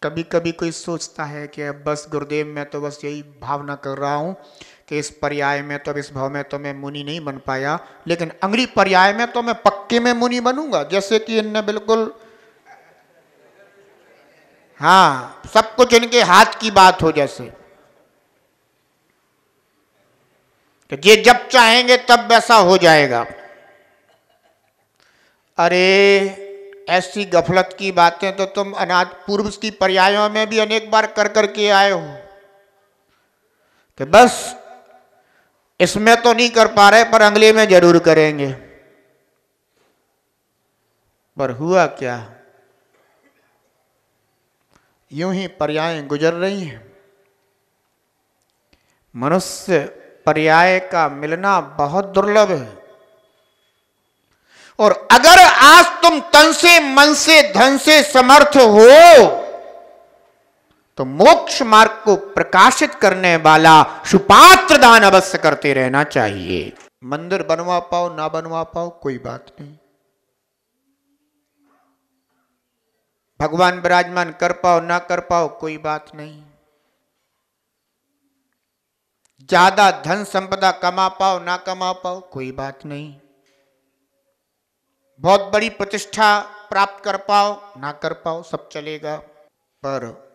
कभी कभी कोई सोचता है कि अब बस गुरुदेव मैं तो बस यही भावना कर रहा हूं कि इस पर्याय में तो, इस भाव में तो मैं मुनि नहीं बन पाया, लेकिन अगली पर्याय में तो मैं पक्के में मुनि बनूंगा। जैसे कि इनने बिल्कुल, हाँ, सब कुछ इनके हाथ की बात हो, जैसे कि ये जब चाहेंगे तब वैसा हो जाएगा। अरे ऐसी गफलत की बातें तो तुम अनाद पूर्व की पर्यायों में भी अनेक बार कर करके आए हो कि बस इसमें तो नहीं कर पा रहे पर अगले में जरूर करेंगे। पर हुआ क्या, यूं ही पर्याय गुजर रही हैं। मनुष्य पर्याय का मिलना बहुत दुर्लभ है, और अगर आज तुम तन से, मन से, धन से समर्थ हो तो मोक्ष मार्ग को प्रकाशित करने वाला सुपात्र दान अवश्य करते रहना चाहिए। मंदिर बनवा पाओ ना बनवा पाओ कोई बात नहीं, भगवान विराजमान कर पाओ ना कर पाओ कोई बात नहीं, ज्यादा धन संपदा कमा पाओ ना कमा पाओ कोई बात नहीं, बहुत बड़ी प्रतिष्ठा प्राप्त कर पाओ ना कर पाओ सब चलेगा, पर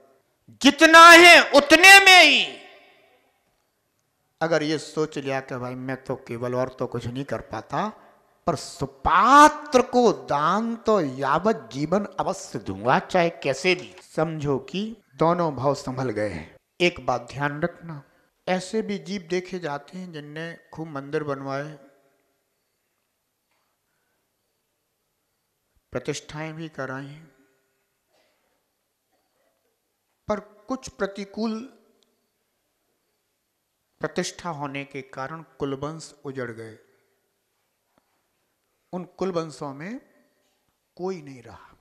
जितना है उतने में ही अगर ये सोच लिया कि भाई मैं तो केवल और तो कुछ नहीं कर पाता, पर सुपात्र को दान तो यावत जीवन अवश्य दूंगा, चाहे कैसे भी, समझो कि दोनों भाव संभल गए हैं। एक बात ध्यान रखना, ऐसे भी जीव देखे जाते हैं जिनने खूब मंदिर बनवाए, प्रतिष्ठाएं भी कराई, पर कुछ प्रतिकूल प्रतिष्ठा होने के कारण कुलवंश उजड़ गए, उन कुलवंशों में कोई नहीं रहा।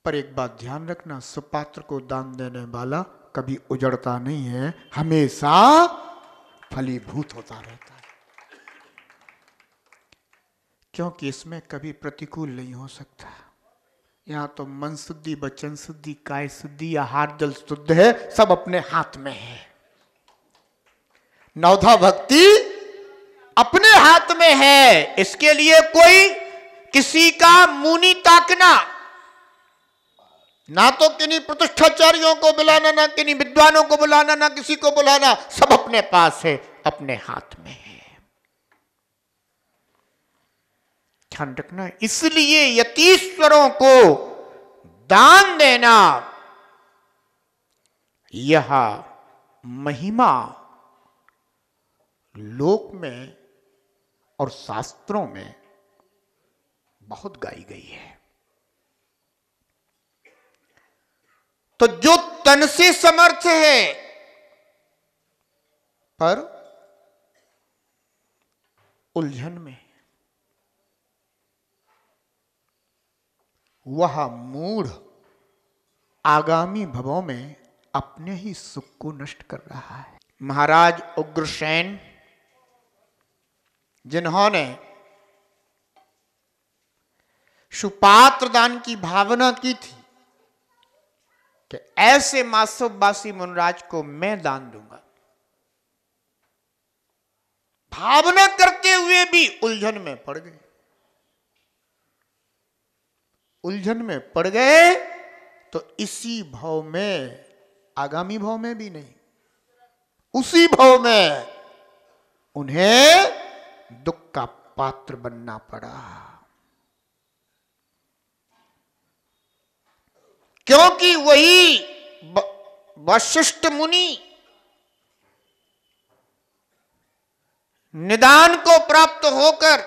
पर एक बात ध्यान रखना, सुपात्र को दान देने वाला कभी उजड़ता नहीं है, हमेशा फलीभूत होता रहता है, क्योंकि इसमें कभी प्रतिकूल नहीं हो सकता। यहां तो मन शुद्धि, वचन शुद्धि, काय शुद्धि, आहार जल शुद्ध है, सब अपने हाथ में है। नवधा भक्ति अपने हाथ में है, इसके लिए कोई किसी का मुनि ताकना, ना तो किन्हीं प्रतिष्ठाचार्यों को बुलाना, ना किन्हीं विद्वानों को बुलाना, ना किसी को बुलाना, सब अपने पास है, अपने हाथ में है। ध्यान रखना, इसलिए यतीश्वरों को दान देना यह महिमा लोक में और शास्त्रों में बहुत गाई गई है। तो जो तन से समर्थ है पर उलझन में, वह मूढ़ आगामी भवों में अपने ही सुख को नष्ट कर रहा है। महाराज उग्रसेन, जिन्होंने सुपात्र दान की भावना की थी कि ऐसे मासववासी मुनराज को मैं दान दूंगा, भावना करते हुए भी उलझन में पड़ गए। उलझन में पड़ गए तो इसी भाव में, आगामी भाव में भी नहीं, उसी भाव में उन्हें दुख का पात्र बनना पड़ा, क्योंकि वही वशिष्ठ मुनि निदान को प्राप्त होकर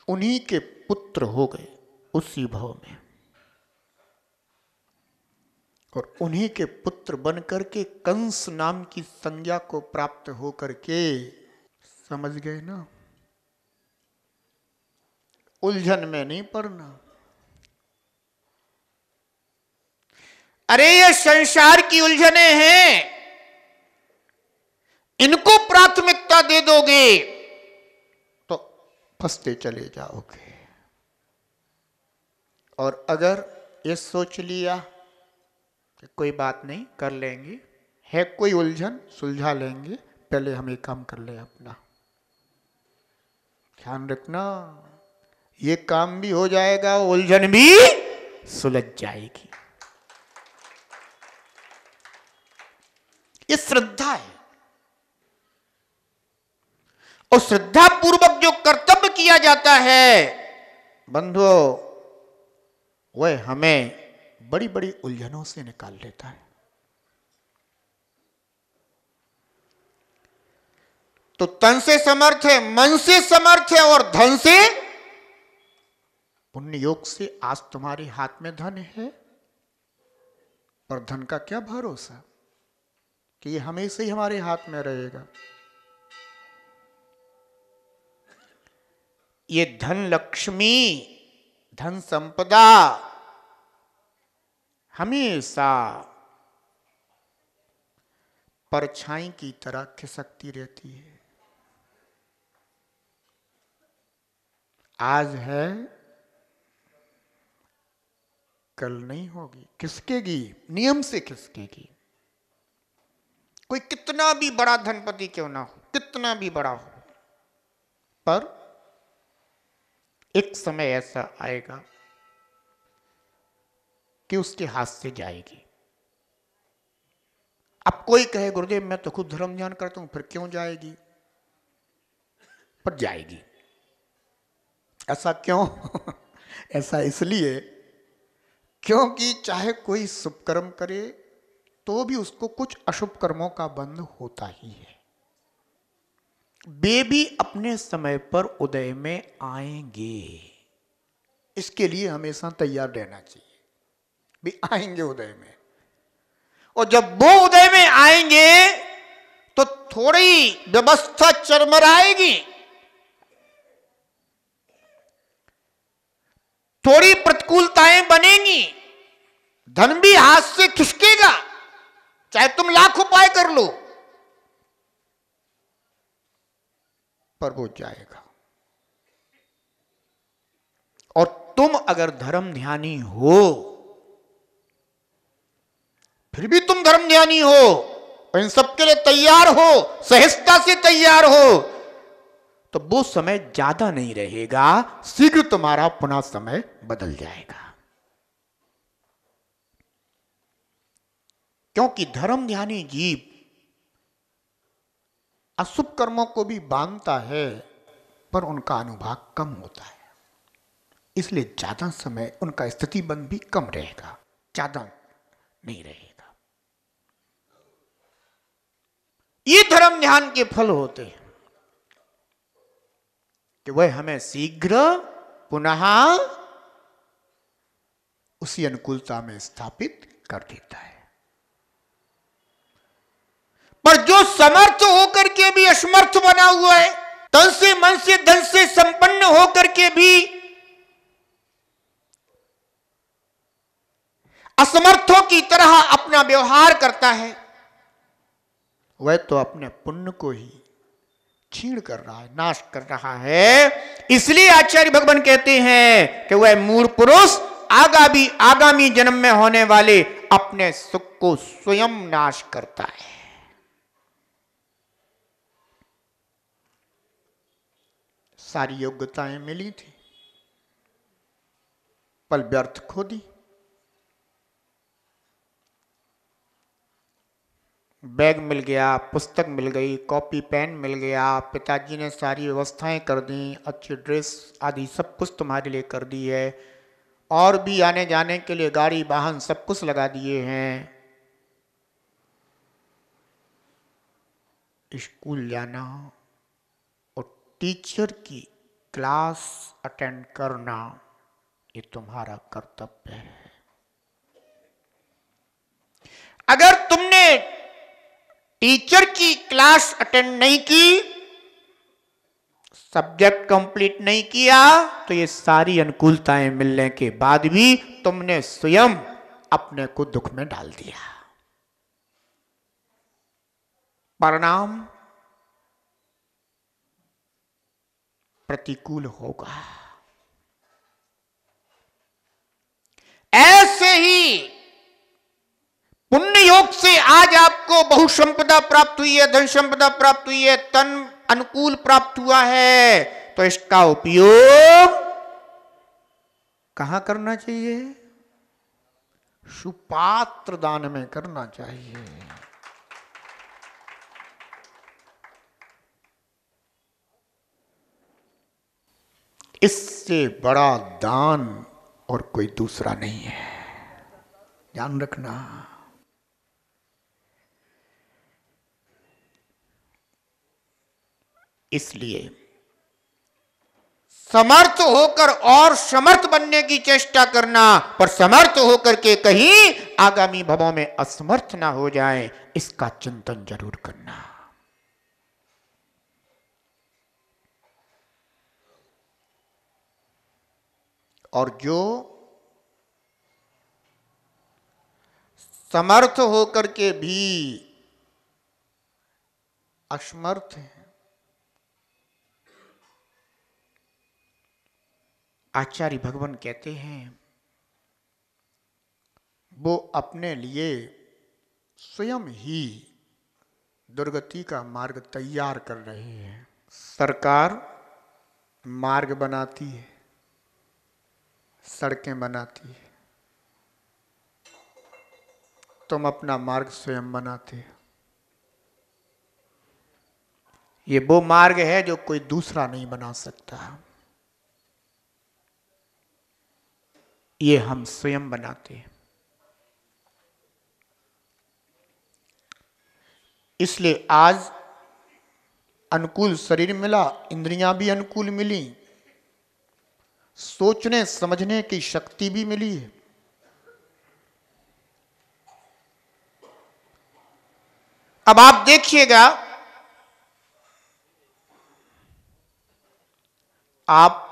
उन्हीं के पुत्र हो गए उसी भाव में, और उन्हीं के पुत्र बनकर के कंस नाम की संज्ञा को प्राप्त होकर के, समझ गए ना, उलझन में नहीं पड़ना। अरे ये संसार की उलझने हैं, इनको प्राथमिकता दे दोगे तो फंसते चले जाओगे, और अगर ये सोच लिया कि कोई बात नहीं, कर लेंगे, है कोई उलझन सुलझा लेंगे, पहले हम ये काम कर ले अपना। ध्यान रखना, ये काम भी हो जाएगा, उलझन भी सुलझ जाएगी। ये श्रद्धा है। और श्रद्धा पूर्वक जो कर्तव्य किया जाता है बंधुओं, वह हमें बड़ी बड़ी उलझनों से निकाल लेता है। तो तन से समर्थ है, मन से समर्थ है और धन से, पुण्य योग से आज तुम्हारे हाथ में धन है, पर धन का क्या भरोसा कि ये हमेशा ही हमारे हाथ में रहेगा। ये धन लक्ष्मी, धन संपदा हमेशा परछाई की तरह खिसकती रहती है। आज है, कल नहीं होगी, खिसकेगी, नियम से खिसकेगी। कोई कितना भी बड़ा धनपति क्यों ना हो, कितना भी बड़ा हो, पर एक समय ऐसा आएगा कि उसके हाथ से जाएगी। अब कोई कहे गुरुदेव मैं तो खुद धर्म ध्यान करता हूं, फिर क्यों जाएगी? पर जाएगी। ऐसा क्यों? ऐसा इसलिए क्योंकि चाहे कोई शुभ कर्म करे तो भी उसको कुछ अशुभ कर्मों का बंध होता ही है। वे भी अपने समय पर उदय में आएंगे, इसके लिए हमेशा तैयार रहना चाहिए। भी आएंगे उदय में, और जब वो उदय में आएंगे तो थोड़ी व्यवस्था चरमराएगी, थोड़ी प्रतिकूलताएं बनेंगी, धन भी हाथ से खिसकेगा, चाहे तुम लाख उपाय कर लो, पर वो जाएगा। और तुम अगर धर्म ध्यानी हो, फिर भी तुम धर्म ध्यानी हो और इन सबके लिए तैयार हो, सहजता से तैयार हो, तो वो समय ज्यादा नहीं रहेगा, शीघ्र तुम्हारा पुनः समय बदल जाएगा। क्योंकि धर्म ध्यानी जीव अशुभ कर्मों को भी बांधता है, पर उनका अनुभाग कम होता है, इसलिए ज्यादा समय उनका स्थिति बंध भी कम रहेगा, ज्यादा नहीं रहेगा। ये धर्म ध्यान के फल होते हैं कि वह हमें शीघ्र पुनः उसी अनुकूलता में स्थापित कर देता है। पर जो समर्थ होकर के भी असमर्थ बना हुआ है, तन से मन से धन से संपन्न होकर के भी असमर्थों की तरह अपना व्यवहार करता है, वह तो अपने पुण्य को ही छीण कर रहा है, नाश कर रहा है। इसलिए आचार्य भगवान कहते हैं कि वह मूढ़ पुरुष आगामी जन्म में होने वाले अपने सुख को स्वयं नाश करता है। सारी योग्यताएं मिली थी, पर व्यर्थ खो दी। बैग मिल गया, पुस्तक मिल गई, कॉपी पेन मिल गया, पिताजी ने सारी व्यवस्थाएं कर दी, अच्छी ड्रेस आदि सब कुछ तुम्हारे लिए कर दी है, और भी आने जाने के लिए गाड़ी वाहन सब कुछ लगा दिए हैं। स्कूल जाना और टीचर की क्लास अटेंड करना, ये तुम्हारा कर्तव्य है। अगर तुमने टीचर की क्लास अटेंड नहीं की, सब्जेक्ट कंप्लीट नहीं किया, तो ये सारी अनुकूलताएं मिलने के बाद भी तुमने स्वयं अपने को दुख में डाल दिया। परिणाम प्रतिकूल होगा। से ही, पुण्य योग से आज आपको बहुसंपदा प्राप्त हुई है, धन संपदा प्राप्त हुई है, तन अनुकूल प्राप्त हुआ है, तो इसका उपयोग कहां करना चाहिए? सुपात्र दान में करना चाहिए। इससे बड़ा दान और कोई दूसरा नहीं है, ध्यान रखना। इसलिए समर्थ होकर और समर्थ बनने की चेष्टा करना, पर समर्थ होकर के कहीं आगामी भवों में असमर्थ ना हो जाए, इसका चिंतन जरूर करना। और जो समर्थ होकर के भी असमर्थ है, आचार्य भगवान कहते हैं वो अपने लिए स्वयं ही दुर्गति का मार्ग तैयार कर रहे हैं। सरकार मार्ग बनाती है, सड़कें बनाती है, तुम अपना मार्ग स्वयं बनाते हो। ये वो मार्ग है जो कोई दूसरा नहीं बना सकता, ये हम स्वयं बनाते हैं। इसलिए आज अनुकूल शरीर मिला, इंद्रियां भी अनुकूल मिली, सोचने समझने की शक्ति भी मिली है। अब आप देखिएगा, आप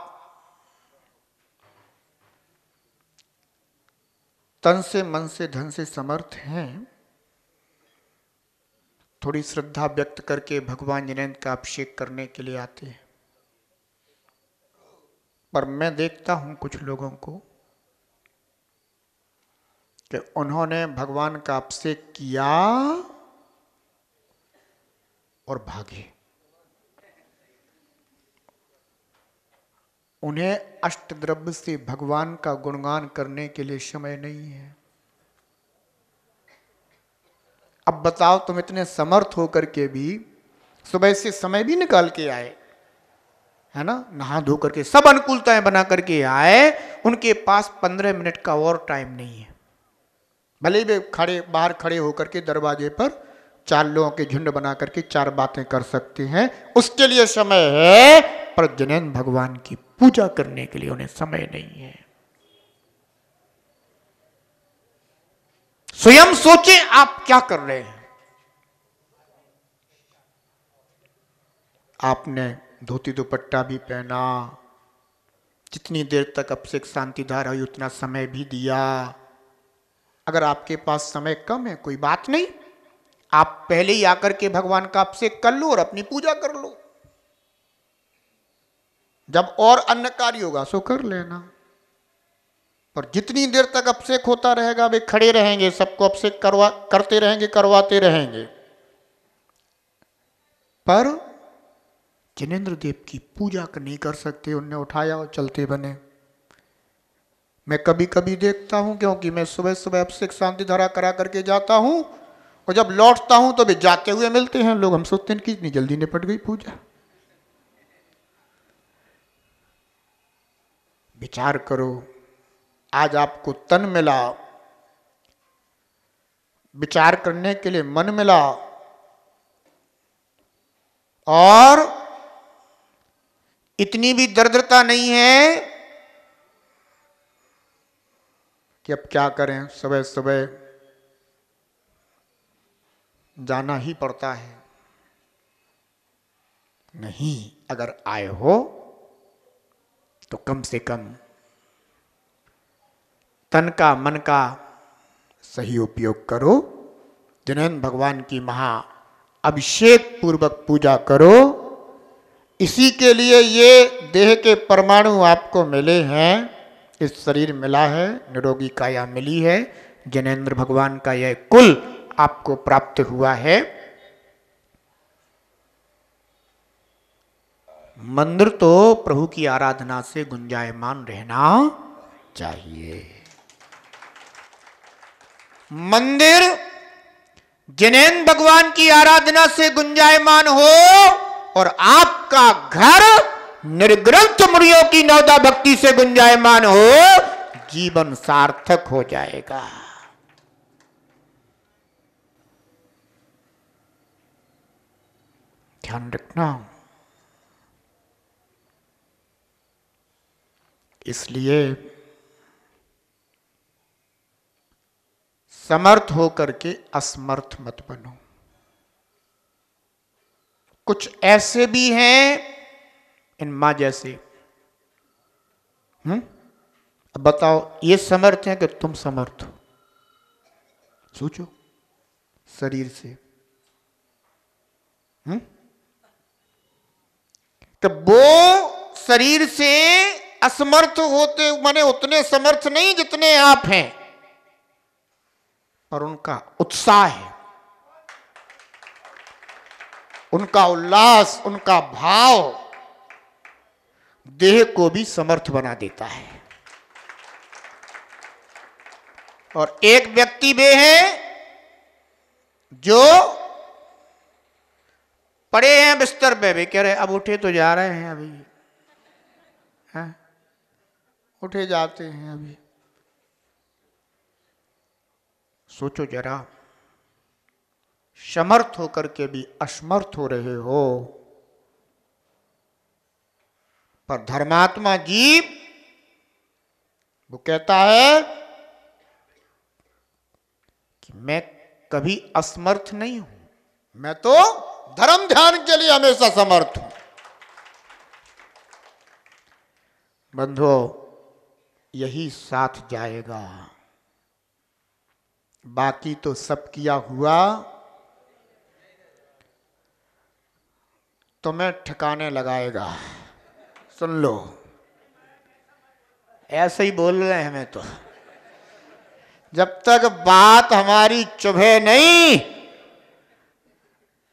तन से, मन से, धन से समर्थ हैं, थोड़ी श्रद्धा व्यक्त करके भगवान जिनेंद्र का अभिषेक करने के लिए आते हैं। पर मैं देखता हूं कुछ लोगों को कि उन्होंने भगवान का अभिषेक किया और भागे। उन्हें अष्टद्रव्य से भगवान का गुणगान करने के लिए समय नहीं है। अब बताओ, तुम इतने समर्थ होकर के भी सुबह से समय भी निकाल के आए, है ना, नहा धो करके सब अनुकूलताएं बना करके आए, उनके पास 15 मिनट का और टाइम नहीं है। भले वे बाहर खड़े होकर के दरवाजे पर 4 लोगों के झुंड बना करके 4 बातें कर सकते हैं, उसके लिए समय है, पर जिनेंद्र भगवान की पूजा करने के लिए उन्हें समय नहीं है। स्वयं सोचें आप क्या कर रहे हैं। आपने धोती दुपट्टा भी पहना, जितनी देर तक अभिषेक शांति धारा हुई उतना समय भी दिया। अगर आपके पास समय कम है कोई बात नहीं, आप पहले ही आकर के भगवान का अभिषेक कर लो और अपनी पूजा कर लो। जब और अन्य कार्य होगा सो कर लेना, पर जितनी देर तक अभिषेक होता रहेगा वे खड़े रहेंगे, सबको अभिषेक करते रहेंगे, करवाते रहेंगे, पर जिनेंद्र देव की पूजा नहीं कर सकते। उन्हें उठाया और चलते बने। मैं कभी कभी देखता हूं, क्योंकि मैं सुबह सुबह अभिषेक शांति धारा करा करके जाता हूं, और जब लौटता हूं तो वे जाते हुए मिलते हैं लोग। हम सोचते हैं कि इतनी जल्दी निपट गई पूजा। विचार करो, आज आपको तन मिला, विचार करने के लिए मन मिला, और इतनी भी दरिद्रता नहीं है कि अब क्या करें, सुबह सुबह जाना ही पड़ता है। नहीं, अगर आए हो तो कम से कम तन का मन का सही उपयोग करो, जिनेंद्र भगवान की महा अभिषेक पूर्वक पूजा करो। इसी के लिए ये देह के परमाणु आपको मिले हैं, इस शरीर मिला है, निरोगी काया मिली है, जनेन्द्र भगवान का यह कुल आपको प्राप्त हुआ है। मंदिर तो प्रभु की आराधना से गुंजायमान रहना चाहिए। मंदिर जनेन्द्र भगवान की आराधना से गुंजायमान हो और आपका घर निर्ग्रंथ मुनियों की नवदा भक्ति से गुंजायमान हो, जीवन सार्थक हो जाएगा। ध्यान रखना। इसलिए समर्थ होकर के असमर्थ मत बनो। कुछ ऐसे भी हैं इन मां जैसे, अब बताओ ये समर्थ है कि तुम समर्थ हो? सोचो शरीर से। तो वो शरीर से असमर्थ होते माने उतने समर्थ नहीं जितने आप हैं, पर उनका उत्साह है, उनका उल्लास, उनका भाव देह को भी समर्थ बना देता है। और एक व्यक्ति वे हैं जो पड़े हैं बिस्तर पे, भी कह रहे अब उठे तो जा रहे हैं अभी, हैं? उठे जाते हैं अभी। सोचो जरा, समर्थ होकर के भी असमर्थ हो रहे हो। पर धर्मात्मा जीव वो कहता है कि मैं कभी असमर्थ नहीं हूं, मैं तो धर्म ध्यान के लिए हमेशा समर्थ हूं। बंधुओं, यही साथ जाएगा, बाकी तो सब किया हुआ तुम्हें ठिकाने लगाएगा। सुन लो, ऐसे ही बोल रहे हैं हमें तो। जब तक बात हमारी चुभे नहीं,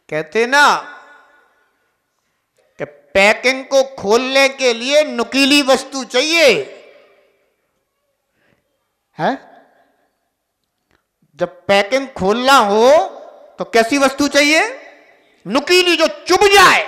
कहते ना कि पैकिंग को खोलने के लिए नुकीली वस्तु चाहिए है। जब पैकिंग खोलना हो तो कैसी वस्तु चाहिए? नुकीली, जो चुभ जाए।